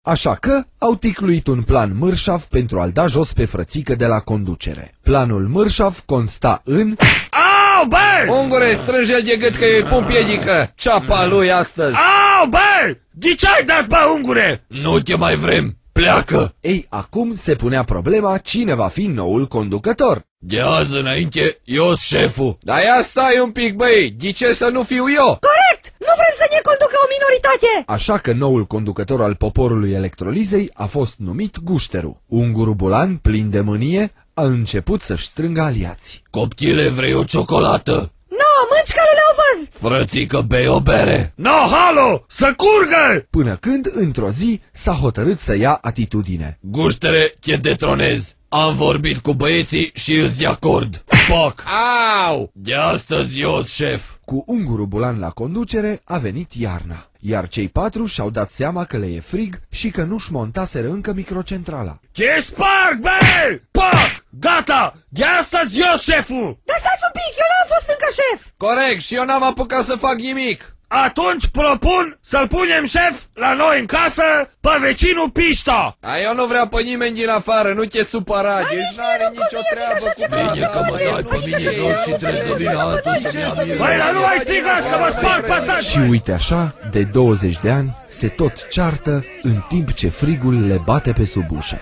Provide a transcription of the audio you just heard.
Așa că au ticluit un plan mârșav pentru a-l da jos pe frățică de la conducere. Planul mârșav consta în... Au, bă! Ungure, strânge-l de gât că îi pun piedică. Ceapa lui astăzi. Au, bă! De ce ai dat, bă, ungure? Nu te mai vrem. Pleacă! Ei, acum se punea problema cine va fi noul conducător. De azi înainte, eu șeful. Dar ia stai un pic, băi, de ce să nu fiu eu? Corect! Nu vrem să ne conducă o minoritate! Așa că noul conducător al poporului electrolizei a fost numit Gușteru. Unguru Bulan, plin de mânie, a început să-și strângă aliații. Copchile, vrei o ciocolată? No, mânci calul la ovăz! Frățică, bei o bere. No, halo, să curgă! Până când, într-o zi, s-a hotărât să ia atitudine. Guștere, te detronez. Am vorbit cu băieții și îs de acord. Pac! Au! De astăzi eu șef. Cu Unguru Bulan la conducere a venit iarna, iar cei 4 și-au dat seama că le e frig și că nu-și montaseră încă microcentrala. Te sparg, bă! Pac! Gata! De astăzi eu șeful! Dar stați un pic, eu n-am fost încă șef! Corect, și eu n-am apucat să fac nimic. Atunci propun să-l punem șef la noi în casă pe vecinul Pișta. Eu nu vreau pe nimeni din afară, nu te supăra, deci n-are nicio treabă cu mine, că mă dai pe mine jos și trebuie să vină altul să-mi ia. Băi, dar nu mai strigați că vă sparg patați! Și uite așa, de 20 de ani, se tot ceartă în timp ce frigul le bate pe sub ușă.